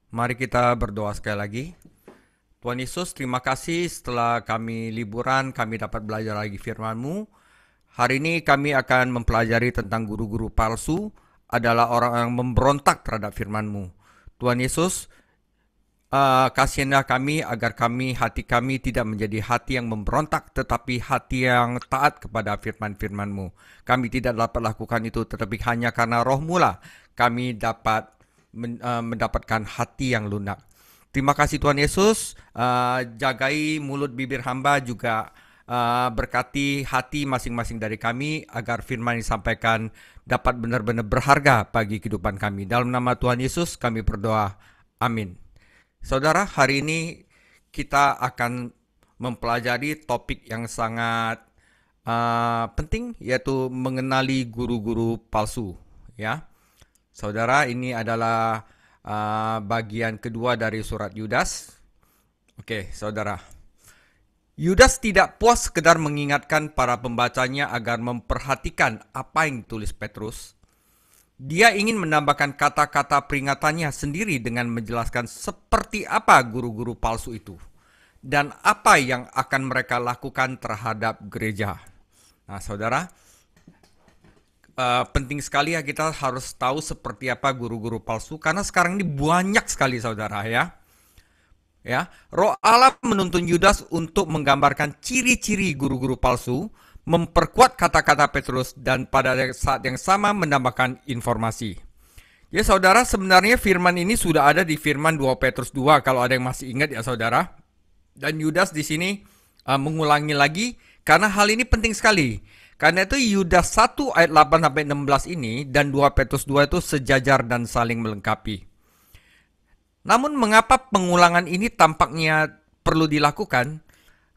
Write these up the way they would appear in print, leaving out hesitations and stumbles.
Mari kita berdoa sekali lagi. Tuhan Yesus, terima kasih setelah kami liburan, kami dapat belajar lagi firman-Mu. Hari ini kami akan mempelajari tentang guru-guru palsu adalah orang yang memberontak terhadap firman-Mu. Tuhan Yesus, kasihanlah kami agar hati kami tidak menjadi hati yang memberontak, tetapi hati yang taat kepada firman-firman-Mu. Kami tidak dapat lakukan itu, tetapi hanya karena Roh-Mu lah kami dapat mendapatkan hati yang lunak. Terima kasih Tuhan Yesus, jagai mulut bibir hamba juga berkati hati masing-masing dari kami agar firman yang disampaikan dapat benar-benar berharga bagi kehidupan kami. Dalam nama Tuhan Yesus kami berdoa. Amin. Saudara, hari ini kita akan mempelajari topik yang sangat penting, yaitu mengenali guru-guru palsu. Ya, saudara, ini adalah bagian kedua dari surat Yudas. Oke, saudara. Yudas tidak puas sekedar mengingatkan para pembacanya agar memperhatikan apa yang ditulis Petrus. Dia ingin menambahkan kata-kata peringatannya sendiri dengan menjelaskan seperti apa guru-guru palsu itu dan apa yang akan mereka lakukan terhadap gereja. Nah, saudara, penting sekali ya kita harus tahu seperti apa guru-guru palsu karena sekarang ini banyak sekali, saudara, ya. Roh Allah menuntun Yudas untuk menggambarkan ciri-ciri guru-guru palsu, memperkuat kata-kata Petrus, dan pada saat yang sama menambahkan informasi. Ya saudara, sebenarnya firman ini sudah ada di firman 2 Petrus 2 kalau ada yang masih ingat ya saudara. Dan Yudas di sini mengulangi lagi karena hal ini penting sekali. Karena itu Yudas 1 ayat 8-16 ini dan 2 Petrus 2 itu sejajar dan saling melengkapi. Namun mengapa pengulangan ini tampaknya perlu dilakukan?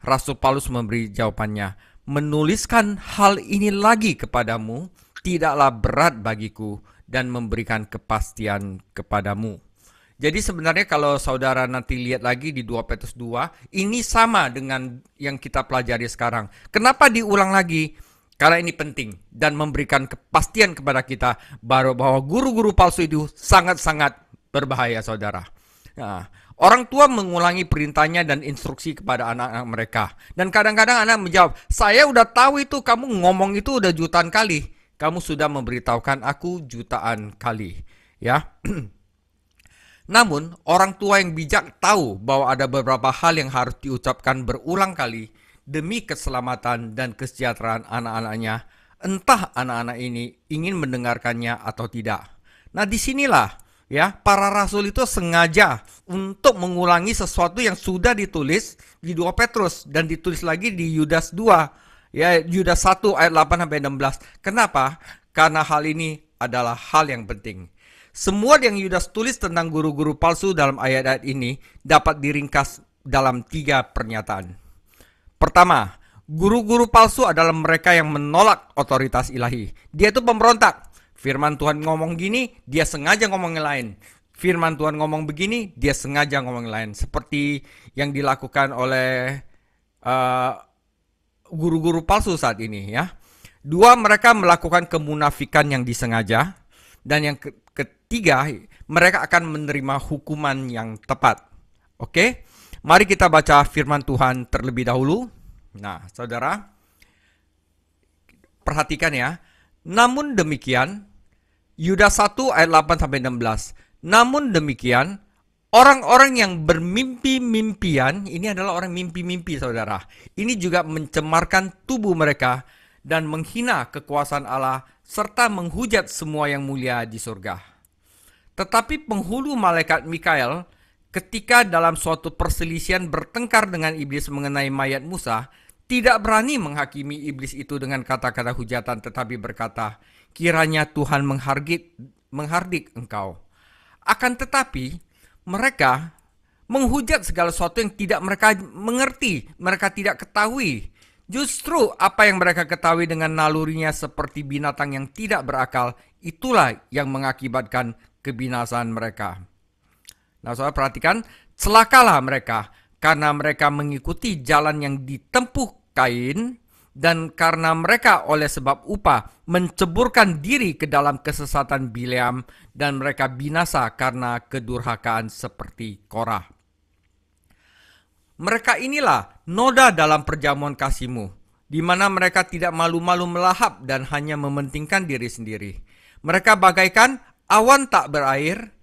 Rasul Paulus memberi jawabannya. Menuliskan hal ini lagi kepadamu tidaklah berat bagiku dan memberikan kepastian kepadamu. Jadi sebenarnya kalau saudara nanti lihat lagi di 2 Petrus 2, ini sama dengan yang kita pelajari sekarang. Kenapa diulang lagi? Karena ini penting dan memberikan kepastian kepada kita bahwa guru-guru palsu itu sangat-sangat berbahaya, saudara. Nah, orang tua mengulangi perintahnya dan instruksi kepada anak-anak mereka. Dan kadang-kadang anak menjawab, saya udah tahu itu, kamu ngomong itu udah jutaan kali. Kamu sudah memberitahukan aku jutaan kali. Ya. Namun, orang tua yang bijak tahu bahwa ada beberapa hal yang harus diucapkan berulang kali demi keselamatan dan kesejahteraan anak-anaknya, entah anak-anak ini ingin mendengarkannya atau tidak. Nah, disinilah ya, para rasul itu sengaja untuk mengulangi sesuatu yang sudah ditulis di 2 Petrus dan ditulis lagi di Yudas 2. Ya, Yudas 1 ayat 8-16. Kenapa? Karena hal ini adalah hal yang penting. Semua yang Yudas tulis tentang guru-guru palsu dalam ayat-ayat ini dapat diringkas dalam 3 pernyataan. Pertama, guru-guru palsu adalah mereka yang menolak otoritas ilahi. Dia itu pemberontak. Firman Tuhan ngomong gini, dia sengaja ngomong yang lain. Firman Tuhan ngomong begini, dia sengaja ngomong yang lain. Seperti yang dilakukan oleh guru-guru palsu saat ini, ya. 2, mereka melakukan kemunafikan yang disengaja. Dan yang ketiga, mereka akan menerima hukuman yang tepat. Oke? Mari kita baca firman Tuhan terlebih dahulu. Nah, saudara, perhatikan ya. Namun demikian, Yudas 1 ayat 8-16. Namun demikian, orang-orang yang bermimpi-mimpian, ini adalah orang mimpi-mimpi, saudara. Ini juga mencemarkan tubuh mereka dan menghina kekuasaan Allah serta menghujat semua yang mulia di surga. Tetapi penghulu malaikat Mikael ketika dalam suatu perselisihan bertengkar dengan iblis mengenai mayat Musa, tidak berani menghakimi iblis itu dengan kata-kata hujatan, tetapi berkata, kiranya Tuhan menghardik engkau. Akan tetapi, mereka menghujat segala sesuatu yang tidak mereka mengerti, mereka tidak ketahui. Justru apa yang mereka ketahui dengan nalurinya seperti binatang yang tidak berakal, itulah yang mengakibatkan kebinasaan mereka. Nah, saudara perhatikan, celakalah mereka karena mereka mengikuti jalan yang ditempuh Kain, dan karena mereka oleh sebab upah menceburkan diri ke dalam kesesatan Bileam, dan mereka binasa karena kedurhakaan seperti Korah. Mereka inilah noda dalam perjamuan kasih-Mu, di mana mereka tidak malu-malu melahap dan hanya mementingkan diri sendiri. Mereka bagaikan awan tak berair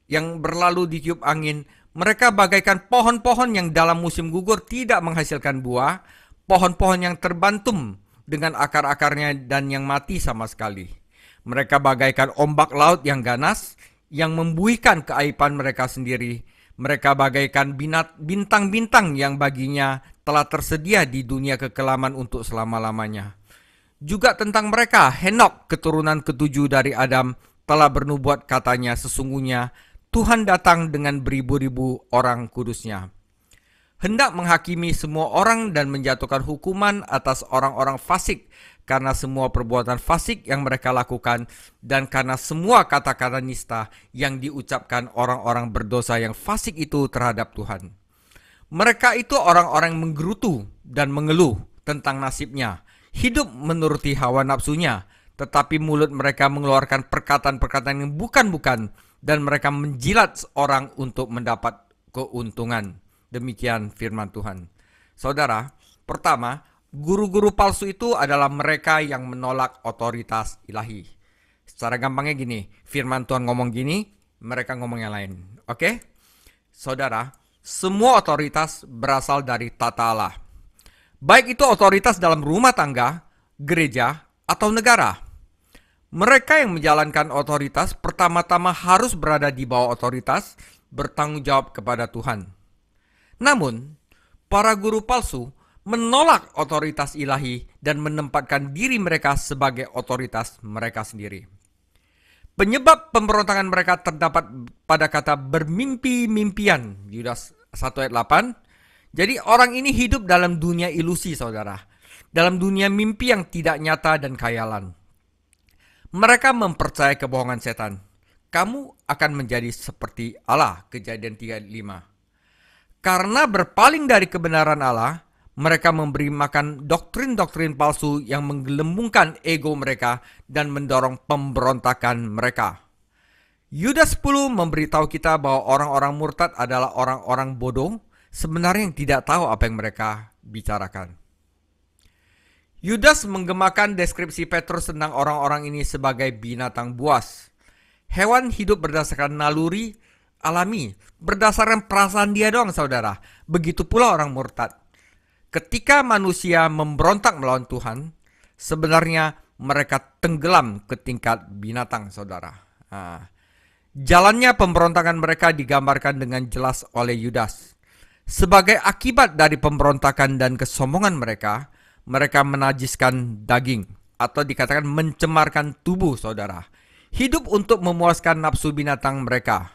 yang berlalu ditiup angin. Mereka bagaikan pohon-pohon yang dalam musim gugur tidak menghasilkan buah, pohon-pohon yang terbantum dengan akar-akarnya dan yang mati sama sekali. Mereka bagaikan ombak laut yang ganas, yang membuihkan keaiban mereka sendiri. Mereka bagaikan bintang-bintang yang baginya telah tersedia di dunia kekelaman untuk selama-lamanya. Juga tentang mereka, Henok, keturunan ketujuh dari Adam, telah bernubuat katanya, sesungguhnya Tuhan datang dengan beribu-ribu orang kudusnya, hendak menghakimi semua orang dan menjatuhkan hukuman atas orang-orang fasik karena semua perbuatan fasik yang mereka lakukan dan karena semua kata-kata nista yang diucapkan orang-orang berdosa yang fasik itu terhadap Tuhan. Mereka itu orang-orang yang menggerutu dan mengeluh tentang nasibnya, hidup menuruti hawa nafsunya, tetapi mulut mereka mengeluarkan perkataan-perkataan yang bukan-bukan, dan mereka menjilat orang untuk mendapat keuntungan. Demikian firman Tuhan. Saudara, pertama, guru-guru palsu itu adalah mereka yang menolak otoritas ilahi. Secara gampangnya gini, firman Tuhan ngomong gini, mereka ngomong yang lain. Oke? Saudara, semua otoritas berasal dari tata Allah. Baik itu otoritas dalam rumah tangga, gereja, atau negara. Mereka yang menjalankan otoritas pertama-tama harus berada di bawah otoritas, bertanggung jawab kepada Tuhan. Namun, para guru palsu menolak otoritas ilahi dan menempatkan diri mereka sebagai otoritas mereka sendiri. Penyebab pemberontakan mereka terdapat pada kata bermimpi-mimpian, Yudas 1 ayat 8. Jadi orang ini hidup dalam dunia ilusi, saudara. Dalam dunia mimpi yang tidak nyata dan khayalan. Mereka mempercayai kebohongan setan. Kamu akan menjadi seperti Allah, Kejadian 3:5. Karena berpaling dari kebenaran Allah, mereka memberi makan doktrin-doktrin palsu yang menggelembungkan ego mereka dan mendorong pemberontakan mereka. Yudas 10 memberitahu kita bahwa orang-orang murtad adalah orang-orang bodoh, sebenarnya yang tidak tahu apa yang mereka bicarakan. Yudas menggemakan deskripsi Petrus tentang orang-orang ini sebagai binatang buas. Hewan hidup berdasarkan naluri alami, berdasarkan perasaan dia doang, saudara. Begitu pula orang murtad. Ketika manusia memberontak melawan Tuhan, sebenarnya mereka tenggelam ke tingkat binatang, saudara. Jalannya pemberontakan mereka digambarkan dengan jelas oleh Yudas. Sebagai akibat dari pemberontakan dan kesombongan mereka, mereka menajiskan daging, atau dikatakan mencemarkan tubuh, saudara. Hidup untuk memuaskan nafsu binatang mereka.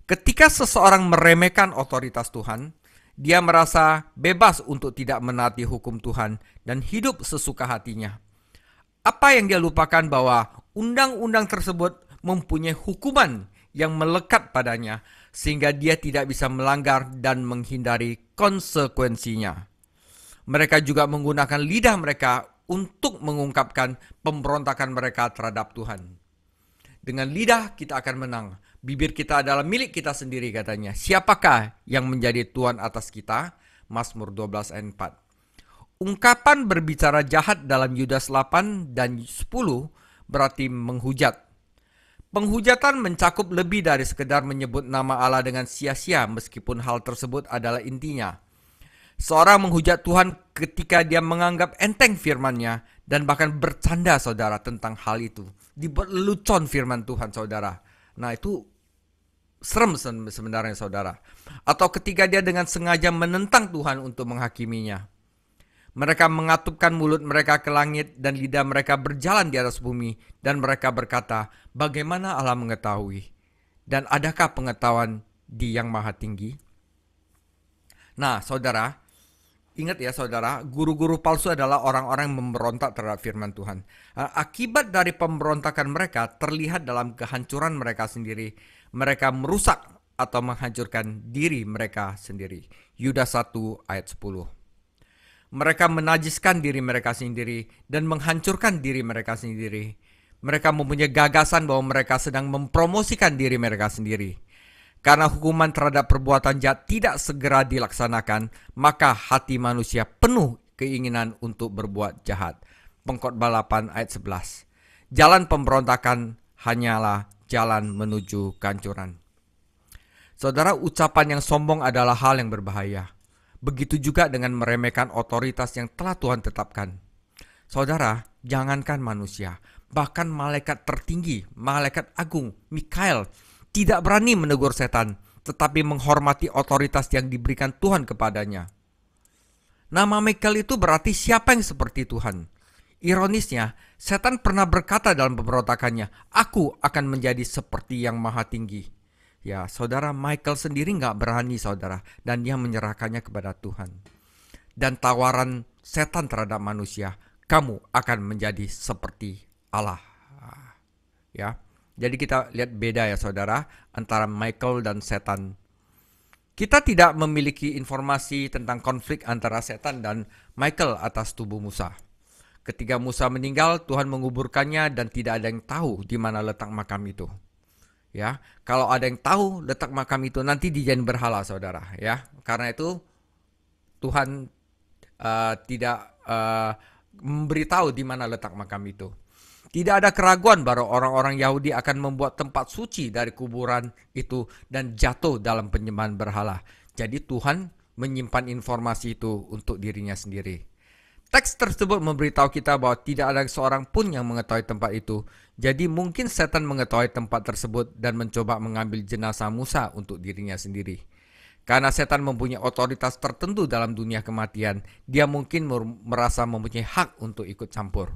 Ketika seseorang meremehkan otoritas Tuhan, dia merasa bebas untuk tidak menaati hukum Tuhan dan hidup sesuka hatinya. Apa yang dia lupakan bahwa undang-undang tersebut mempunyai hukuman yang melekat padanya, sehingga dia tidak bisa melanggar dan menghindari konsekuensinya. Mereka juga menggunakan lidah mereka untuk mengungkapkan pemberontakan mereka terhadap Tuhan. Dengan lidah kita akan menang. Bibir kita adalah milik kita sendiri, katanya. Siapakah yang menjadi Tuhan atas kita? Mazmur 12 ayat 4. Ungkapan berbicara jahat dalam Yudas 8 dan 10 berarti menghujat. Penghujatan mencakup lebih dari sekedar menyebut nama Allah dengan sia-sia, meskipun hal tersebut adalah intinya. Seorang menghujat Tuhan ketika dia menganggap enteng firman-Nya dan bahkan bercanda, saudara, tentang hal itu. Dibuat lelucon firman Tuhan, saudara. Nah, itu serem sebenarnya, saudara. Atau ketika dia dengan sengaja menentang Tuhan untuk menghakiminya. Mereka mengatupkan mulut mereka ke langit dan lidah mereka berjalan di atas bumi. Dan mereka berkata, bagaimana Allah mengetahui? Dan adakah pengetahuan di Yang Maha Tinggi? Nah, saudara, ingat ya, saudara, guru-guru palsu adalah orang-orang yang memberontak terhadap firman Tuhan. Akibat dari pemberontakan mereka terlihat dalam kehancuran mereka sendiri. Mereka merusak atau menghancurkan diri mereka sendiri. Yudas 1 ayat 10. Mereka menajiskan diri mereka sendiri dan menghancurkan diri mereka sendiri. Mereka mempunyai gagasan bahwa mereka sedang mempromosikan diri mereka sendiri. Karena hukuman terhadap perbuatan jahat tidak segera dilaksanakan, maka hati manusia penuh keinginan untuk berbuat jahat. Pengkhotbah 8 ayat 11. Jalan pemberontakan hanyalah jalan menuju kehancuran. Saudara, ucapan yang sombong adalah hal yang berbahaya. Begitu juga dengan meremehkan otoritas yang telah Tuhan tetapkan. Saudara, jangankan manusia, bahkan malaikat tertinggi, malaikat agung, Mikael, tidak berani menegur setan, tetapi menghormati otoritas yang diberikan Tuhan kepadanya. Nama Mikael itu berarti siapa yang seperti Tuhan. Ironisnya, setan pernah berkata dalam pemberontakannya, "Aku akan menjadi seperti yang maha tinggi." Ya, saudara, Michael sendiri nggak berani, saudara, dan dia menyerahkannya kepada Tuhan. Dan tawaran setan terhadap manusia, kamu akan menjadi seperti Allah. Ya, jadi kita lihat beda ya, saudara, antara Michael dan setan. Kita tidak memiliki informasi tentang konflik antara setan dan Michael atas tubuh Musa. Ketika Musa meninggal, Tuhan menguburkannya dan tidak ada yang tahu di mana letak makam itu. Ya, kalau ada yang tahu letak makam itu nanti dijadikan berhala, saudara. Ya, karena itu Tuhan tidak memberitahu di mana letak makam itu. Tidak ada keraguan bahwa orang-orang Yahudi akan membuat tempat suci dari kuburan itu dan jatuh dalam penyembahan berhala. Jadi Tuhan menyimpan informasi itu untuk dirinya sendiri. Teks tersebut memberitahu kita bahwa tidak ada seorang pun yang mengetahui tempat itu. Jadi mungkin setan mengetahui tempat tersebut dan mencoba mengambil jenazah Musa untuk dirinya sendiri. Karena setan mempunyai otoritas tertentu dalam dunia kematian, dia mungkin merasa mempunyai hak untuk ikut campur.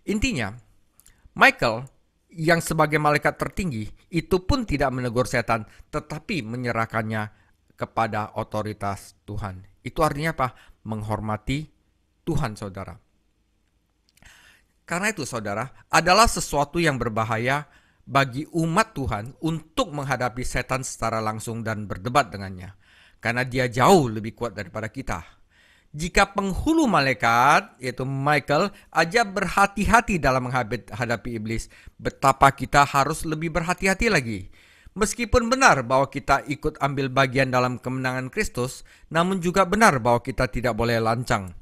Intinya, Michael yang sebagai malaikat tertinggi itu pun tidak menegur setan, tetapi menyerahkannya kepada otoritas Tuhan. Itu artinya apa? Menghormati Tuhan, saudara. Karena itu, saudara, adalah sesuatu yang berbahaya bagi umat Tuhan untuk menghadapi setan secara langsung dan berdebat dengannya. Karena dia jauh lebih kuat daripada kita. Jika penghulu malaikat, yaitu Michael, aja berhati-hati dalam menghadapi iblis, betapa kita harus lebih berhati-hati lagi. Meskipun benar bahwa kita ikut ambil bagian dalam kemenangan Kristus, namun juga benar bahwa kita tidak boleh lancang.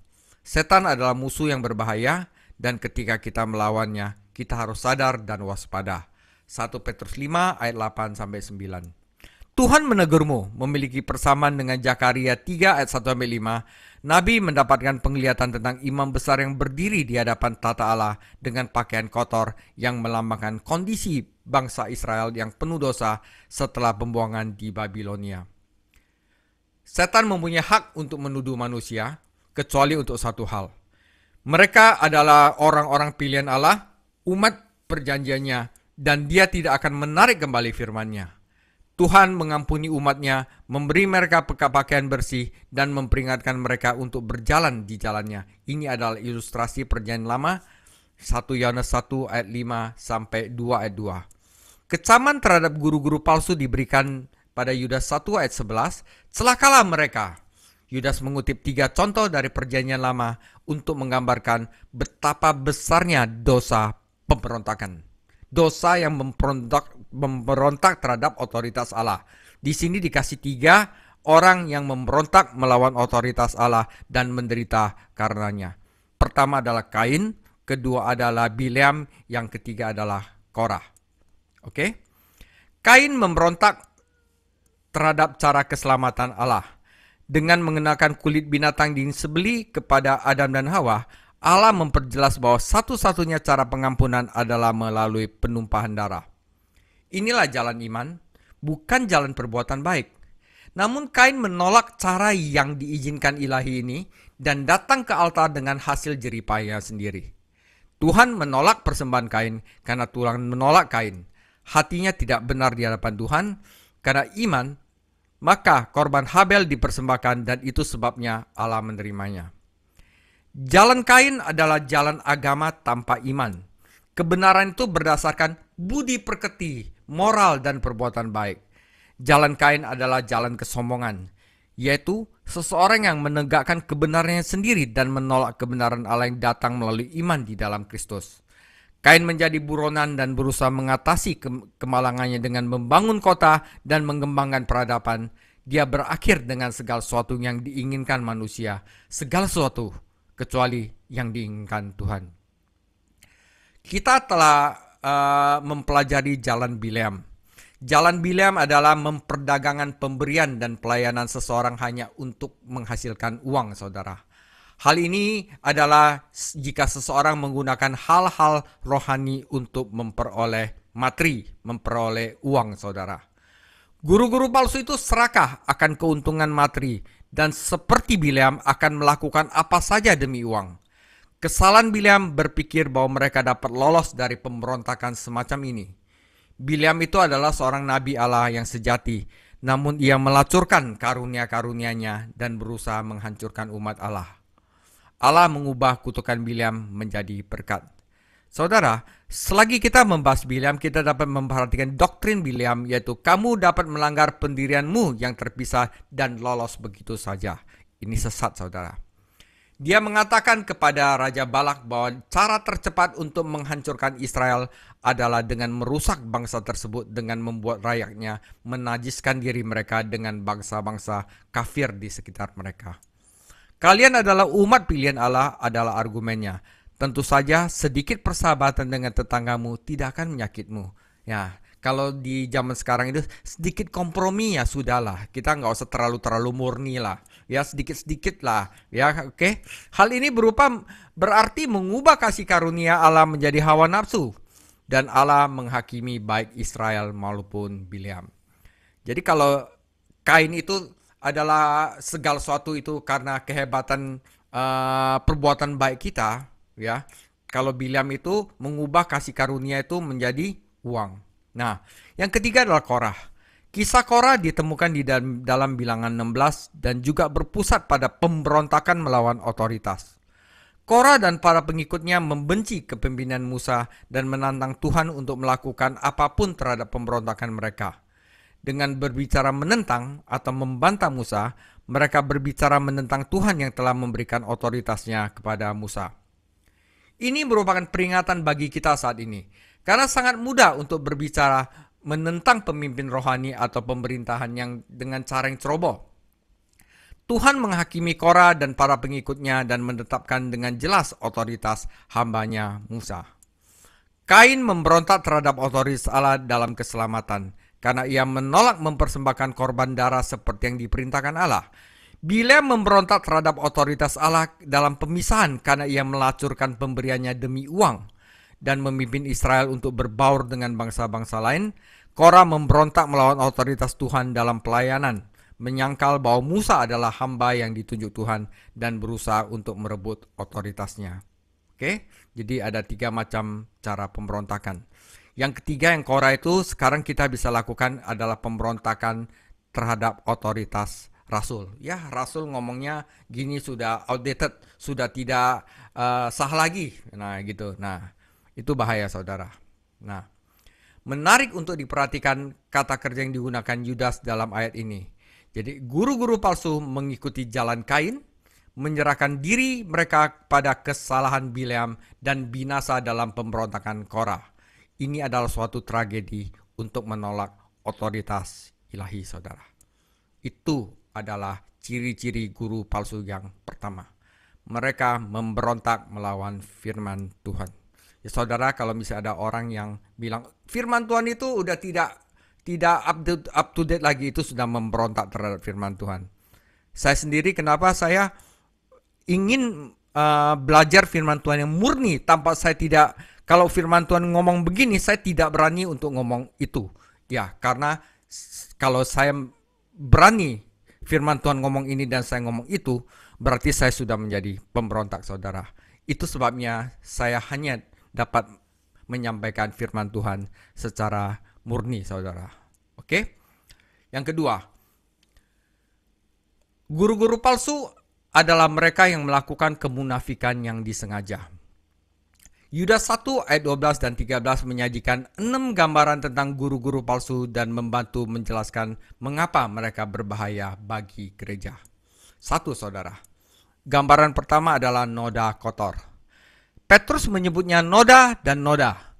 Setan adalah musuh yang berbahaya, dan ketika kita melawannya, kita harus sadar dan waspada. 1 Petrus 5 ayat 8-9. Tuhan menegurmu memiliki persamaan dengan Zakaria 3 ayat 1-5. Nabi mendapatkan penglihatan tentang imam besar yang berdiri di hadapan tata Allah dengan pakaian kotor yang melambangkan kondisi bangsa Israel yang penuh dosa setelah pembuangan di Babilonia. Setan mempunyai hak untuk menuduh manusia, kecuali untuk satu hal. Mereka adalah orang-orang pilihan Allah, umat perjanjiannya, dan dia tidak akan menarik kembali firman-Nya. Tuhan mengampuni umatnya, memberi mereka pakaian bersih, dan memperingatkan mereka untuk berjalan di jalannya. Ini adalah ilustrasi perjanjian lama, 1 Yohanes 1 ayat 5-2 ayat 2. Kecaman terhadap guru-guru palsu diberikan pada Yudas 1 ayat 11, celakalah mereka. Yudas mengutip 3 contoh dari perjanjian lama untuk menggambarkan betapa besarnya dosa pemberontakan. Dosa yang memberontak terhadap otoritas Allah. Di sini dikasih 3 orang yang memberontak melawan otoritas Allah dan menderita karenanya. Pertama adalah Kain, kedua adalah Bileam, yang ketiga adalah Korah. Oke? Kain memberontak terhadap cara keselamatan Allah. Dengan mengenakan kulit binatang disembelih kepada Adam dan Hawa, Allah memperjelas bahwa satu-satunya cara pengampunan adalah melalui penumpahan darah. Inilah jalan iman, bukan jalan perbuatan baik. Namun Kain menolak cara yang diizinkan ilahi ini dan datang ke altar dengan hasil jeripayanya sendiri. Tuhan menolak persembahan Kain karena Tuhan menolak Kain. Hatinya tidak benar di hadapan Tuhan karena iman. Maka korban Habel dipersembahkan dan itu sebabnya Allah menerimanya. Jalan Kain adalah jalan agama tanpa iman. Kebenaran itu berdasarkan budi pekerti, moral dan perbuatan baik. Jalan Kain adalah jalan kesombongan. yaitu seseorang yang menegakkan kebenarannya sendiri dan menolak kebenaran Allah yang datang melalui iman di dalam Kristus. Kain menjadi buronan dan berusaha mengatasi kemalangannya dengan membangun kota dan mengembangkan peradaban. Dia berakhir dengan segala sesuatu yang diinginkan manusia, segala sesuatu kecuali yang diinginkan Tuhan. Kita telah mempelajari jalan Bileam. Jalan Bileam adalah memperdagangkan pemberian dan pelayanan seseorang hanya untuk menghasilkan uang, saudara. Hal ini adalah jika seseorang menggunakan hal-hal rohani untuk memperoleh materi, memperoleh uang, saudara. Guru-guru palsu itu serakah akan keuntungan materi dan seperti Bileam akan melakukan apa saja demi uang. Kesalahan Bileam berpikir bahwa mereka dapat lolos dari pemberontakan semacam ini. Bileam itu adalah seorang nabi Allah yang sejati, namun ia melacurkan karunia-karunia-Nya dan berusaha menghancurkan umat Allah. Allah mengubah kutukan Bileam menjadi berkat. Saudara, selagi kita membahas Bileam, kita dapat memperhatikan doktrin Bileam, yaitu kamu dapat melanggar pendirianmu yang terpisah dan lolos begitu saja. Ini sesat, saudara. Dia mengatakan kepada Raja Balak bahwa cara tercepat untuk menghancurkan Israel adalah dengan merusak bangsa tersebut dengan membuat rakyatnya menajiskan diri mereka dengan bangsa-bangsa kafir di sekitar mereka. Kalian adalah umat pilihan Allah adalah argumennya. Tentu saja sedikit persahabatan dengan tetanggamu tidak akan menyakitmu. Ya, kalau di zaman sekarang itu sedikit kompromi ya sudahlah. Kita nggak usah terlalu murni lah. Ya sedikit-sedikit lah. Ya oke. Hal ini berarti mengubah kasih karunia Allah menjadi hawa nafsu. Dan Allah menghakimi baik Israel maupun Bileam. Jadi kalau Kain itu adalah segala sesuatu itu karena kehebatan perbuatan baik kita. Ya, kalau Bileam itu mengubah kasih karunia itu menjadi uang. Nah, yang ketiga adalah Korah. Kisah Korah ditemukan di dalam Bilangan 16 dan juga berpusat pada pemberontakan melawan otoritas. Korah dan para pengikutnya membenci kepemimpinan Musa dan menantang Tuhan untuk melakukan apapun terhadap pemberontakan mereka. Dengan berbicara menentang atau membantah Musa, mereka berbicara menentang Tuhan yang telah memberikan otoritasnya kepada Musa. Ini merupakan peringatan bagi kita saat ini. Karena sangat mudah untuk berbicara menentang pemimpin rohani atau pemerintahan yang dengan cara yang ceroboh. Tuhan menghakimi Korah dan para pengikutnya dan menetapkan dengan jelas otoritas hambanya Musa. Kain memberontak terhadap otoritas Allah dalam keselamatan karena ia menolak mempersembahkan korban darah seperti yang diperintahkan Allah. Bileam memberontak terhadap otoritas Allah dalam pemisahan karena ia melacurkan pemberiannya demi uang dan memimpin Israel untuk berbaur dengan bangsa-bangsa lain. Korah memberontak melawan otoritas Tuhan dalam pelayanan, menyangkal bahwa Musa adalah hamba yang ditunjuk Tuhan dan berusaha untuk merebut otoritasnya. Oke, jadi ada 3 macam cara pemberontakan. Yang ketiga yang Korah itu sekarang kita bisa lakukan adalah pemberontakan terhadap otoritas Rasul. Ya, Rasul ngomongnya gini sudah outdated, sudah tidak sah lagi. Nah, gitu. Nah, itu bahaya, saudara. Nah, menarik untuk diperhatikan kata kerja yang digunakan Yudas dalam ayat ini. Jadi, guru-guru palsu mengikuti jalan Kain, menyerahkan diri mereka pada kesalahan Bileam dan binasa dalam pemberontakan Korah. Ini adalah suatu tragedi untuk menolak otoritas ilahi, saudara. Itu adalah ciri-ciri guru palsu yang pertama. Mereka memberontak melawan firman Tuhan. Ya saudara, kalau misalnya ada orang yang bilang firman Tuhan itu udah tidak up to date lagi, itu sudah memberontak terhadap firman Tuhan. Saya sendiri kenapa saya ingin belajar firman Tuhan yang murni tanpa saya tidak, kalau firman Tuhan ngomong begini saya tidak berani untuk ngomong itu. Ya, karena kalau saya berani firman Tuhan ngomong ini dan saya ngomong itu, berarti saya sudah menjadi pemberontak, saudara. Itu sebabnya saya hanya dapat menyampaikan firman Tuhan secara murni, saudara. Oke? Yang kedua, guru-guru palsu adalah mereka yang melakukan kemunafikan yang disengaja. Yudas 1 ayat 12 dan 13 menyajikan 6 gambaran tentang guru-guru palsu dan membantu menjelaskan mengapa mereka berbahaya bagi gereja. 1, saudara. Gambaran pertama adalah noda kotor. Petrus menyebutnya noda dan noda.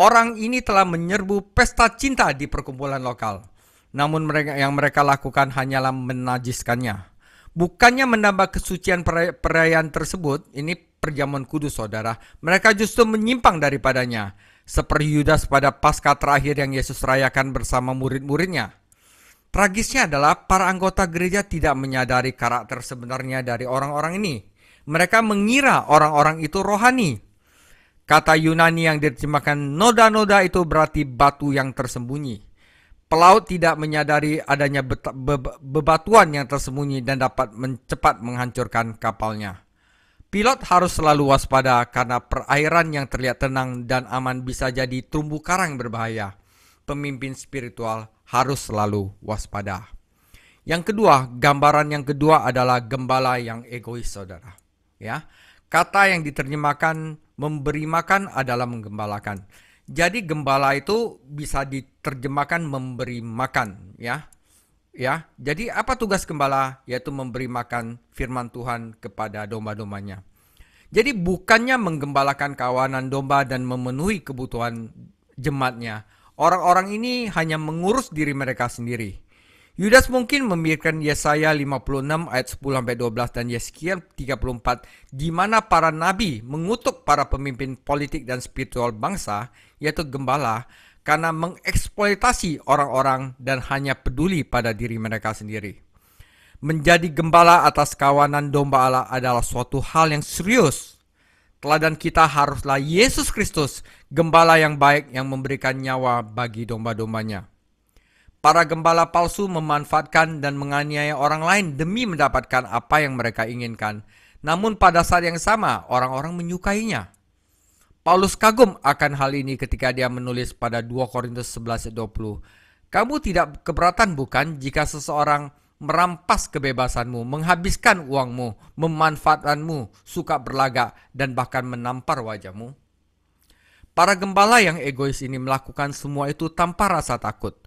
Orang ini telah menyerbu pesta cinta di perkumpulan lokal. Namun yang mereka lakukan hanyalah menajiskannya. Bukannya menambah kesucian perayaan tersebut, ini perjamuan kudus, saudara. Mereka justru menyimpang daripadanya. Seperti Yudas pada Paskah terakhir yang Yesus rayakan bersama murid-muridnya. Tragisnya adalah para anggota gereja tidak menyadari karakter sebenarnya dari orang-orang ini. Mereka mengira orang-orang itu rohani. Kata Yunani yang diterjemahkan noda-noda itu berarti batu yang tersembunyi. Pelaut tidak menyadari adanya bebatuan yang tersembunyi dan dapat cepat menghancurkan kapalnya. Pilot harus selalu waspada karena perairan yang terlihat tenang dan aman bisa jadi terumbu karang berbahaya. Pemimpin spiritual harus selalu waspada. Yang kedua, gambaran yang kedua adalah gembala yang egois, saudara. Ya, kata yang diterjemahkan memberi makan adalah menggembalakan. Jadi gembala itu bisa diterjemahkan memberi makan, ya. Ya, jadi apa tugas gembala? Yaitu memberi makan firman Tuhan kepada domba-dombanya. Jadi bukannya menggembalakan kawanan domba dan memenuhi kebutuhan jemaatnya. Orang-orang ini hanya mengurus diri mereka sendiri. Yudas mungkin memikirkan Yesaya 56 ayat 10-12 dan Yeskiel 34 di mana para nabi mengutuk para pemimpin politik dan spiritual bangsa, yaitu gembala, karena mengeksploitasi orang-orang dan hanya peduli pada diri mereka sendiri. Menjadi gembala atas kawanan domba Allah adalah suatu hal yang serius. Teladan kita haruslah Yesus Kristus, gembala yang baik yang memberikan nyawa bagi domba-dombanya. Para gembala palsu memanfaatkan dan menganiaya orang lain demi mendapatkan apa yang mereka inginkan. Namun pada saat yang sama, orang-orang menyukainya. Paulus kagum akan hal ini ketika dia menulis pada 2 Korintus 11:20. Kamu tidak keberatan bukan jika seseorang merampas kebebasanmu, menghabiskan uangmu, memanfaatkanmu, suka berlagak, dan bahkan menampar wajahmu? Para gembala yang egois ini melakukan semua itu tanpa rasa takut.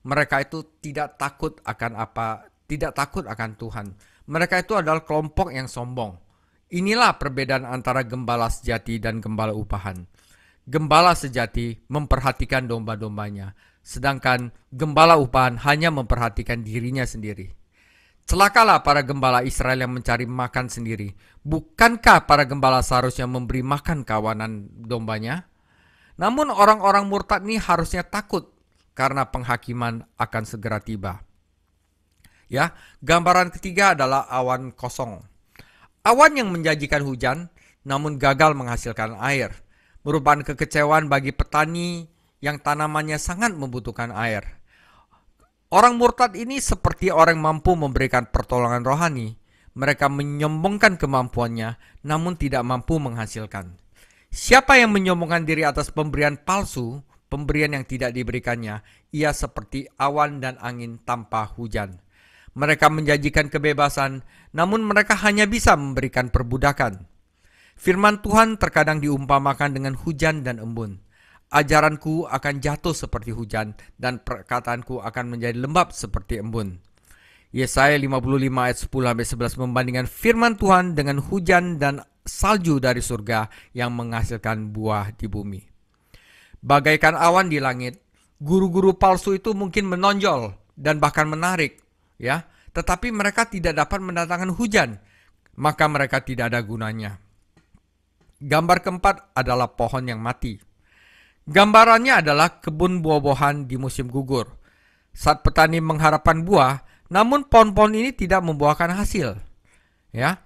Mereka itu tidak takut akan Tuhan. Mereka itu adalah kelompok yang sombong. Inilah perbedaan antara gembala sejati dan gembala upahan. Gembala sejati memperhatikan domba-dombanya, sedangkan gembala upahan hanya memperhatikan dirinya sendiri. Celakalah para gembala Israel yang mencari makan sendiri. Bukankah para gembala seharusnya memberi makan kawanan dombanya? Namun orang-orang murtad ini harusnya takut karena penghakiman akan segera tiba. Ya, gambaran ketiga adalah awan kosong. Awan yang menjanjikan hujan, namun gagal menghasilkan air, merupakan kekecewaan bagi petani yang tanamannya sangat membutuhkan air. Orang murtad ini seperti orang mampu memberikan pertolongan rohani. Mereka menyombongkan kemampuannya, namun tidak mampu menghasilkan. Siapa yang menyombongkan diri atas pemberian palsu, pemberian yang tidak diberikannya, ia seperti awan dan angin tanpa hujan. Mereka menjanjikan kebebasan, namun mereka hanya bisa memberikan perbudakan. Firman Tuhan terkadang diumpamakan dengan hujan dan embun. Ajaranku akan jatuh seperti hujan, dan perkataanku akan menjadi lembab seperti embun. Yesaya 55 ayat 10-11 membandingkan firman Tuhan dengan hujan dan salju dari surga yang menghasilkan buah di bumi. Bagaikan awan di langit, guru-guru palsu itu mungkin menonjol dan bahkan menarik, ya. Tetapi mereka tidak dapat mendatangkan hujan, maka mereka tidak ada gunanya. Gambar keempat adalah pohon yang mati. Gambarannya adalah kebun buah-buahan di musim gugur. Saat petani mengharapkan buah, namun pohon-pohon ini tidak membuahkan hasil. Ya,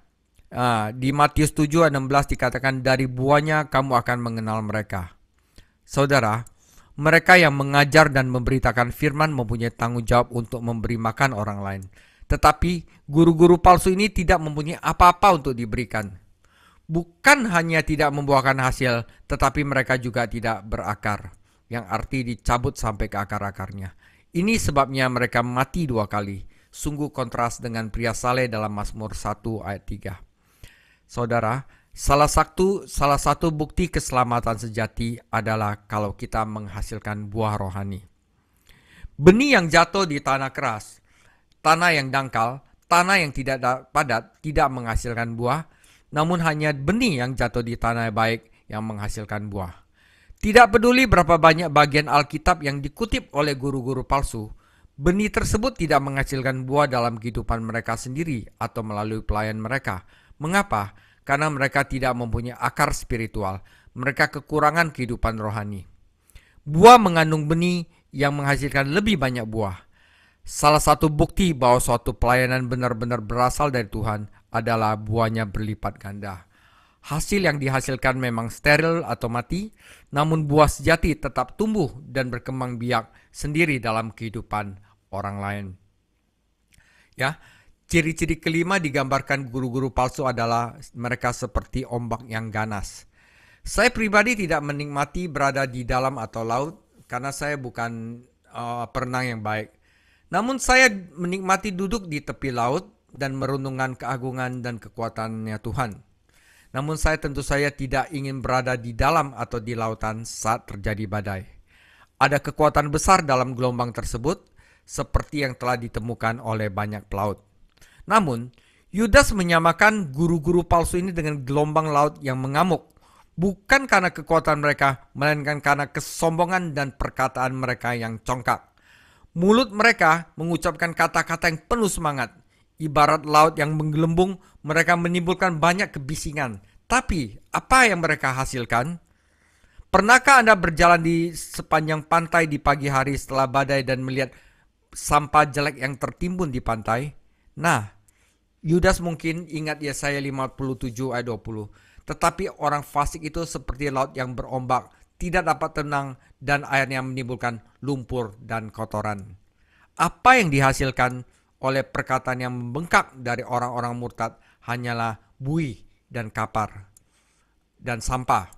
di Matius 7:16 dikatakan dari buahnya kamu akan mengenal mereka. Saudara, mereka yang mengajar dan memberitakan firman mempunyai tanggung jawab untuk memberi makan orang lain. Tetapi guru-guru palsu ini tidak mempunyai apa-apa untuk diberikan. Bukan hanya tidak membuahkan hasil, tetapi mereka juga tidak berakar, yang arti dicabut sampai ke akar-akarnya. Ini sebabnya mereka mati 2 kali. Sungguh kontras dengan pria saleh dalam Mazmur 1 ayat 3. Saudara, Salah satu bukti keselamatan sejati adalah kalau kita menghasilkan buah rohani. Benih yang jatuh di tanah keras, tanah yang dangkal, tanah yang tidak padat tidak menghasilkan buah, namun hanya benih yang jatuh di tanah baik yang menghasilkan buah. Tidak peduli berapa banyak bagian Alkitab yang dikutip oleh guru-guru palsu, benih tersebut tidak menghasilkan buah dalam kehidupan mereka sendiri atau melalui pelayan mereka. Mengapa? Karena mereka tidak mempunyai akar spiritual. Mereka kekurangan kehidupan rohani. Buah mengandung benih yang menghasilkan lebih banyak buah. Salah satu bukti bahwa suatu pelayanan benar-benar berasal dari Tuhan adalah buahnya berlipat ganda. Hasil yang dihasilkan memang steril atau mati, namun buah sejati tetap tumbuh dan berkembang biak sendiri dalam kehidupan orang lain. Ya, ciri-ciri kelima digambarkan guru-guru palsu adalah mereka seperti ombak yang ganas. Saya pribadi tidak menikmati berada di dalam atau laut karena saya bukan perenang yang baik. Namun saya menikmati duduk di tepi laut dan merenungkan keagungan dan kekuatannya Tuhan. Namun saya tentu saja tidak ingin berada di dalam atau di lautan saat terjadi badai. Ada kekuatan besar dalam gelombang tersebut, seperti yang telah ditemukan oleh banyak pelaut. Namun, Yudas menyamakan guru-guru palsu ini dengan gelombang laut yang mengamuk, bukan karena kekuatan mereka, melainkan karena kesombongan dan perkataan mereka yang congkak. Mulut mereka mengucapkan kata-kata yang penuh semangat. Ibarat laut yang menggelembung, mereka menimbulkan banyak kebisingan. Tapi, apa yang mereka hasilkan? Pernahkah Anda berjalan di sepanjang pantai di pagi hari setelah badai dan melihat sampah jelek yang tertimbun di pantai? Nah, Yudas mungkin ingat Yesaya 57 ayat 20. Tetapi orang fasik itu seperti laut yang berombak, tidak dapat tenang, dan airnya menimbulkan lumpur dan kotoran. Apa yang dihasilkan oleh perkataan yang membengkak dari orang-orang murtad hanyalah buih dan kapar dan sampah.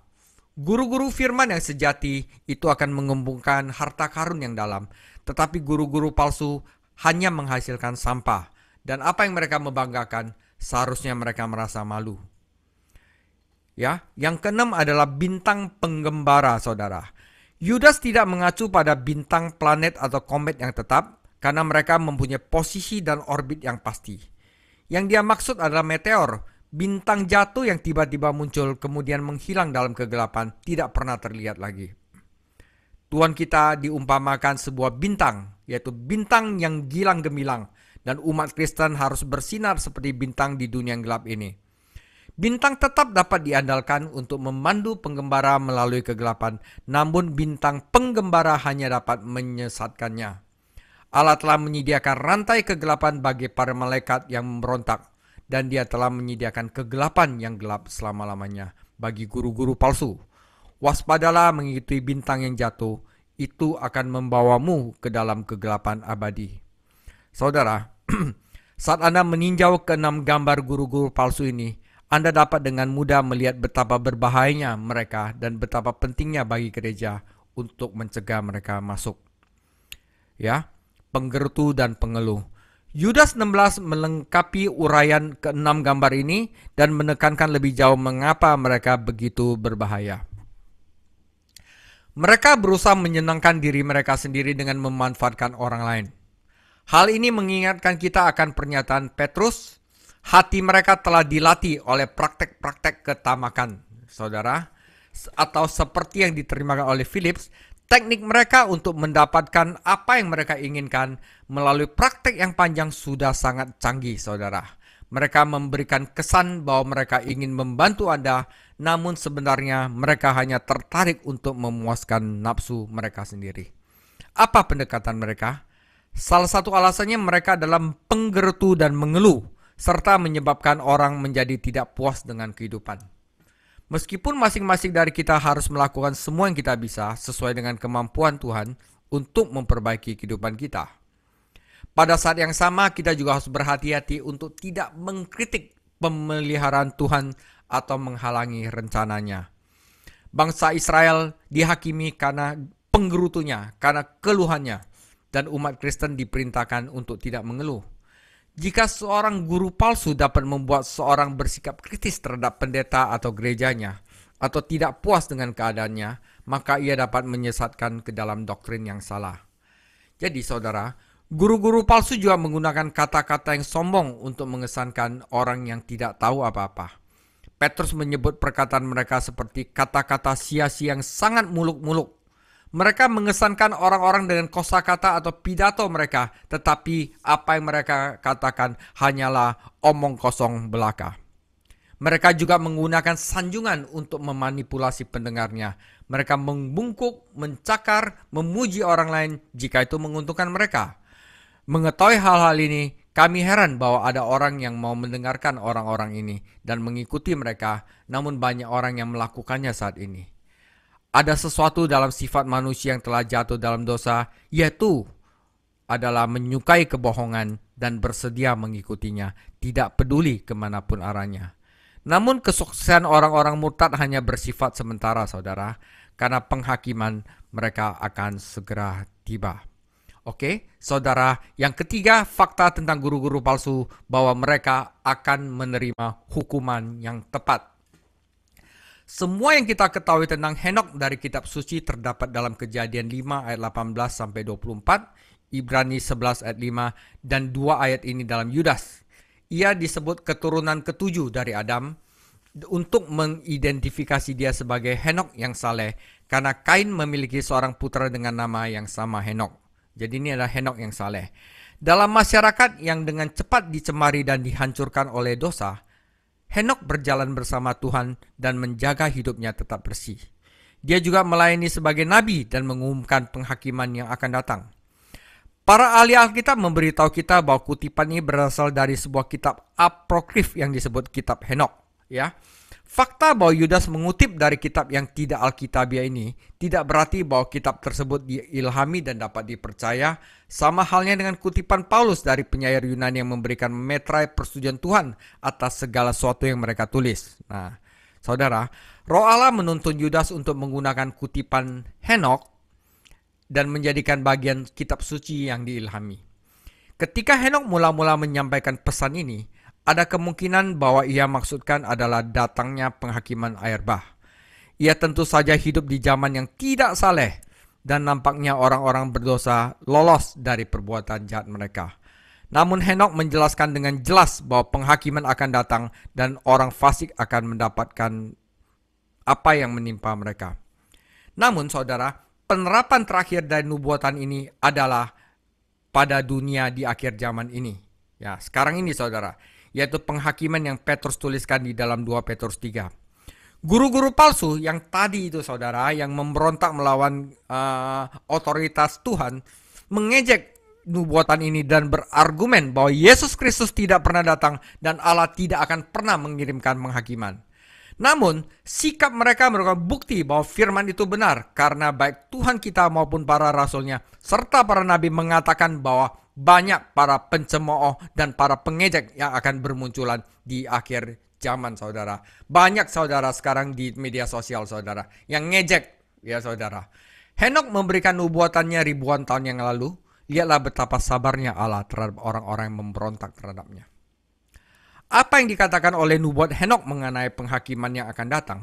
Guru-guru firman yang sejati itu akan mengembungkan harta karun yang dalam, tetapi guru-guru palsu hanya menghasilkan sampah. Dan apa yang mereka membanggakan, seharusnya mereka merasa malu. Ya, yang keenam adalah bintang penggembara, saudara. Yudas tidak mengacu pada bintang, planet atau komet yang tetap, karena mereka mempunyai posisi dan orbit yang pasti. Yang dia maksud adalah meteor, bintang jatuh yang tiba-tiba muncul kemudian menghilang dalam kegelapan, tidak pernah terlihat lagi. Tuhan kita diumpamakan sebuah bintang, yaitu bintang yang gilang gemilang, dan umat Kristen harus bersinar seperti bintang di dunia yang gelap ini. Bintang tetap dapat diandalkan untuk memandu penggembara melalui kegelapan, namun bintang penggembara hanya dapat menyesatkannya. Allah telah menyediakan rantai kegelapan bagi para malaikat yang memberontak, dan dia telah menyediakan kegelapan yang gelap selama-lamanya bagi guru-guru palsu. Waspadalah mengikuti bintang yang jatuh, itu akan membawamu ke dalam kegelapan abadi. Saudara, saat Anda meninjau ke-6 gambar guru-guru palsu ini, Anda dapat dengan mudah melihat betapa berbahayanya mereka dan betapa pentingnya bagi gereja untuk mencegah mereka masuk. Ya, penggerutu dan pengeluh. Yudas 16 melengkapi uraian ke-6 gambar ini dan menekankan lebih jauh mengapa mereka begitu berbahaya. Mereka berusaha menyenangkan diri mereka sendiri dengan memanfaatkan orang lain. Hal ini mengingatkan kita akan pernyataan Petrus, hati mereka telah dilatih oleh praktek-praktek ketamakan, saudara, atau seperti yang diterima oleh Philips. Teknik mereka untuk mendapatkan apa yang mereka inginkan melalui praktek yang panjang sudah sangat canggih, saudara. Mereka memberikan kesan bahwa mereka ingin membantu Anda, namun sebenarnya mereka hanya tertarik untuk memuaskan nafsu mereka sendiri. Apa pendekatan mereka? Salah satu alasannya mereka adalah penggerutu dan mengeluh, serta menyebabkan orang menjadi tidak puas dengan kehidupan. Meskipun masing-masing dari kita harus melakukan semua yang kita bisa sesuai dengan kemampuan Tuhan untuk memperbaiki kehidupan kita. Pada saat yang sama kita juga harus berhati-hati untuk tidak mengkritik pemeliharaan Tuhan atau menghalangi rencananya. Bangsa Israel dihakimi karena penggerutunya, karena keluhannya, dan umat Kristen diperintahkan untuk tidak mengeluh. Jika seorang guru palsu dapat membuat seorang bersikap kritis terhadap pendeta atau gerejanya, atau tidak puas dengan keadaannya, maka ia dapat menyesatkan ke dalam doktrin yang salah. Jadi saudara, guru-guru palsu juga menggunakan kata-kata yang sombong untuk mengesankan orang yang tidak tahu apa-apa. Petrus menyebut perkataan mereka seperti kata-kata sia-sia yang sangat muluk-muluk. Mereka mengesankan orang-orang dengan kosakata atau pidato mereka, tetapi apa yang mereka katakan hanyalah omong kosong belaka. Mereka juga menggunakan sanjungan untuk memanipulasi pendengarnya. Mereka membungkuk, mencakar, memuji orang lain jika itu menguntungkan mereka. Mengetahui hal-hal ini, kami heran bahwa ada orang yang mau mendengarkan orang-orang ini dan mengikuti mereka, namun banyak orang yang melakukannya saat ini. Ada sesuatu dalam sifat manusia yang telah jatuh dalam dosa, yaitu adalah menyukai kebohongan dan bersedia mengikutinya, tidak peduli kemanapun arahnya. Namun kesuksesan orang-orang murtad hanya bersifat sementara, saudara, karena penghakiman mereka akan segera tiba. Oke, saudara, yang ketiga, fakta tentang guru-guru palsu bahwa mereka akan menerima hukuman yang tepat. Semua yang kita ketahui tentang Henok dari kitab suci terdapat dalam Kejadian 5 ayat 18 sampai 24, Ibrani 11 ayat 5, dan 2 ayat ini dalam Yudas. Ia disebut keturunan ketujuh dari Adam untuk mengidentifikasi dia sebagai Henok yang saleh, karena Kain memiliki seorang putra dengan nama yang sama, Henok. Jadi ini adalah Henok yang saleh. Dalam masyarakat yang dengan cepat dicemari dan dihancurkan oleh dosa, Henok berjalan bersama Tuhan dan menjaga hidupnya tetap bersih. Dia juga melayani sebagai nabi dan mengumumkan penghakiman yang akan datang. Para ahli Alkitab memberitahu kita bahwa kutipan ini berasal dari sebuah kitab apokrif yang disebut kitab Henok. Ya, fakta bahwa Yudas mengutip dari kitab yang tidak Alkitabiah ini tidak berarti bahwa kitab tersebut diilhami dan dapat dipercaya, sama halnya dengan kutipan Paulus dari penyair Yunani yang memberikan meterai persetujuan Tuhan atas segala sesuatu yang mereka tulis. Nah, saudara, Roh Allah menuntun Yudas untuk menggunakan kutipan Henok dan menjadikan bagian kitab suci yang diilhami. Ketika Henok mula-mula menyampaikan pesan ini, ada kemungkinan bahwa ia maksudkan adalah datangnya penghakiman air bah. Ia tentu saja hidup di zaman yang tidak saleh dan nampaknya orang-orang berdosa lolos dari perbuatan jahat mereka. Namun Henok menjelaskan dengan jelas bahwa penghakiman akan datang dan orang fasik akan mendapatkan apa yang menimpa mereka. Namun saudara, penerapan terakhir dari nubuatan ini adalah pada dunia di akhir zaman ini. Ya, sekarang ini saudara, yaitu penghakiman yang Petrus tuliskan di dalam 2 Petrus 3. Guru-guru palsu yang tadi itu saudara, yang memberontak melawan otoritas Tuhan, mengejek nubuatan ini dan berargumen bahwa Yesus Kristus tidak pernah datang dan Allah tidak akan pernah mengirimkan penghakiman. Namun, sikap mereka merupakan bukti bahwa firman itu benar, karena baik Tuhan kita maupun para rasulnya, serta para nabi mengatakan bahwa banyak para pencemooh dan para pengejek yang akan bermunculan di akhir zaman, saudara. Banyak saudara sekarang di media sosial, saudara, yang ngejek, ya saudara. Henok memberikan nubuatannya ribuan tahun yang lalu. Lihatlah betapa sabarnya Allah terhadap orang-orang yang memberontak terhadapnya. Apa yang dikatakan oleh nubuat Henok mengenai penghakiman yang akan datang,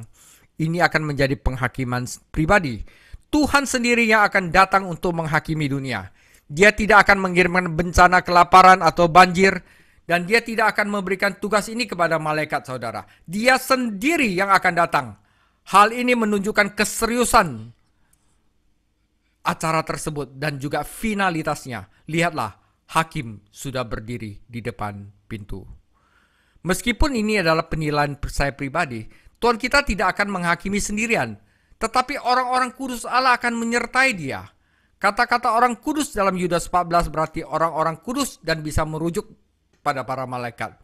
ini akan menjadi penghakiman pribadi. Tuhan sendiri yang akan datang untuk menghakimi dunia. Dia tidak akan mengirimkan bencana kelaparan atau banjir, dan dia tidak akan memberikan tugas ini kepada malaikat, saudara. Dia sendiri yang akan datang. Hal ini menunjukkan keseriusan acara tersebut dan juga finalitasnya. Lihatlah, hakim sudah berdiri di depan pintu. Meskipun ini adalah penilaian saya pribadi, Tuhan kita tidak akan menghakimi sendirian, tetapi orang-orang kudus Allah akan menyertai dia. Kata-kata orang kudus dalam Yudas 14 berarti orang-orang kudus dan bisa merujuk pada para malaikat.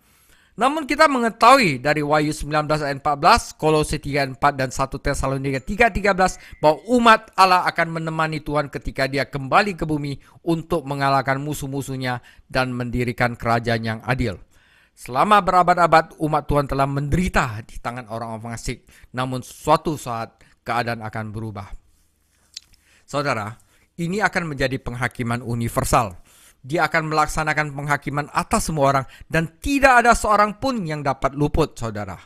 Namun kita mengetahui dari Wahyu 19 ayat 14, Kolose 3 ayat 4 dan 1 Tesalonika 3:13 bahwa umat Allah akan menemani Tuhan ketika dia kembali ke bumi untuk mengalahkan musuh-musuhnya dan mendirikan kerajaan yang adil. Selama berabad-abad umat Tuhan telah menderita di tangan orang-orang fasik, namun suatu saat keadaan akan berubah. Saudara, ini akan menjadi penghakiman universal. Dia akan melaksanakan penghakiman atas semua orang dan tidak ada seorang pun yang dapat luput, saudara.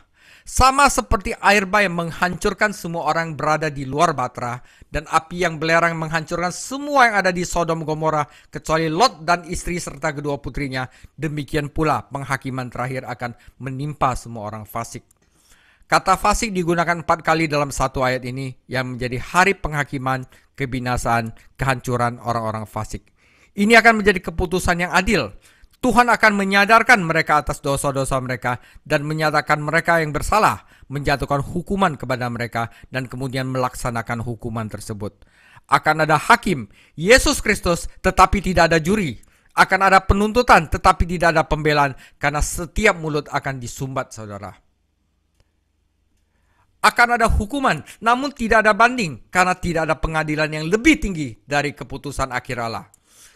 Sama seperti air bah yang menghancurkan semua orang yang berada di luar Batra dan api yang belerang menghancurkan semua yang ada di Sodom Gomora kecuali Lot dan istri serta kedua putrinya, demikian pula penghakiman terakhir akan menimpa semua orang fasik. Kata fasik digunakan 4 kali dalam satu ayat ini yang menjadi hari penghakiman, kebinasaan, kehancuran orang-orang fasik. Ini akan menjadi keputusan yang adil. Tuhan akan menyadarkan mereka atas dosa-dosa mereka dan menyatakan mereka yang bersalah, menjatuhkan hukuman kepada mereka dan kemudian melaksanakan hukuman tersebut. Akan ada hakim, Yesus Kristus, tetapi tidak ada juri. Akan ada penuntutan tetapi tidak ada pembelaan karena setiap mulut akan disumbat, saudara. Akan ada hukuman, namun tidak ada banding karena tidak ada pengadilan yang lebih tinggi dari keputusan akhir Allah.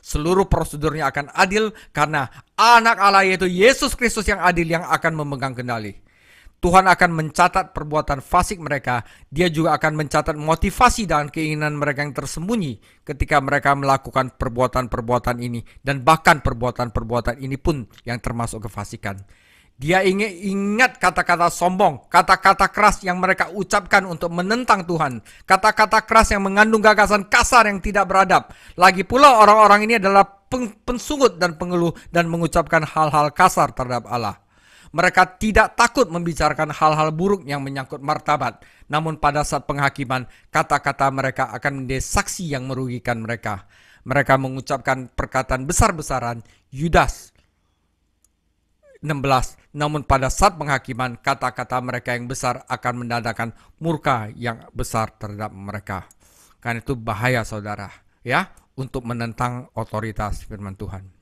Seluruh prosedurnya akan adil karena anak Allah yaitu Yesus Kristus yang adil yang akan memegang kendali. Tuhan akan mencatat perbuatan fasik mereka. Dia juga akan mencatat motivasi dan keinginan mereka yang tersembunyi ketika mereka melakukan perbuatan-perbuatan ini. Dan bahkan perbuatan-perbuatan ini pun yang termasuk kefasikan. Dia ingat kata-kata sombong, kata-kata keras yang mereka ucapkan untuk menentang Tuhan. Kata-kata keras yang mengandung gagasan kasar yang tidak beradab. Lagi pula orang-orang ini adalah pensungut dan pengeluh dan mengucapkan hal-hal kasar terhadap Allah. Mereka tidak takut membicarakan hal-hal buruk yang menyangkut martabat. Namun pada saat penghakiman, kata-kata mereka akan menjadi saksi yang merugikan mereka. Mereka mengucapkan perkataan besar-besaran, Yudas 16. Namun pada saat penghakiman, kata-kata mereka yang besar akan mendatangkan murka yang besar terhadap mereka. Karena itu bahaya, saudara, ya, untuk menentang otoritas firman Tuhan.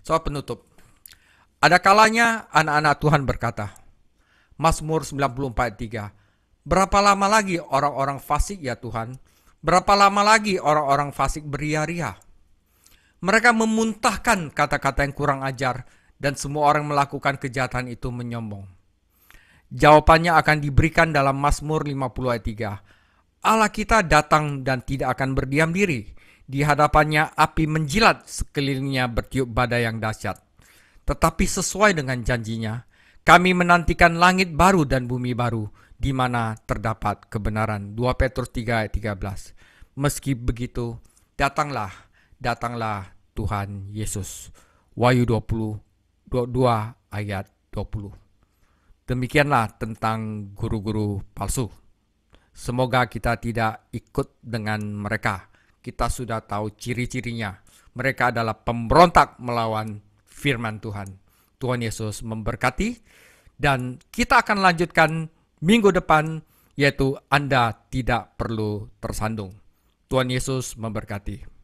Soal penutup, ada kalanya anak-anak Tuhan berkata, Mazmur 94:3, berapa lama lagi orang-orang fasik ya Tuhan? Berapa lama lagi orang-orang fasik beria-ria? Mereka memuntahkan kata-kata yang kurang ajar, dan semua orang melakukan kejahatan itu menyombong. Jawabannya akan diberikan dalam Mazmur 50:3. Allah kita datang dan tidak akan berdiam diri. Di hadapannya api menjilat, sekelilingnya bertiup badai yang dahsyat. Tetapi sesuai dengan janjinya, kami menantikan langit baru dan bumi baru, di mana terdapat kebenaran. 2 Petrus 3:13. Meski begitu, datanglah Tuhan Yesus. Wahyu 22 ayat 20. Demikianlah tentang guru-guru palsu. Semoga kita tidak ikut dengan mereka. Kita sudah tahu ciri-cirinya. Mereka adalah pemberontak melawan firman Tuhan. Tuhan Yesus memberkati. Dan kita akan lanjutkan minggu depan, yaitu Anda tidak perlu tersandung. Tuhan Yesus memberkati.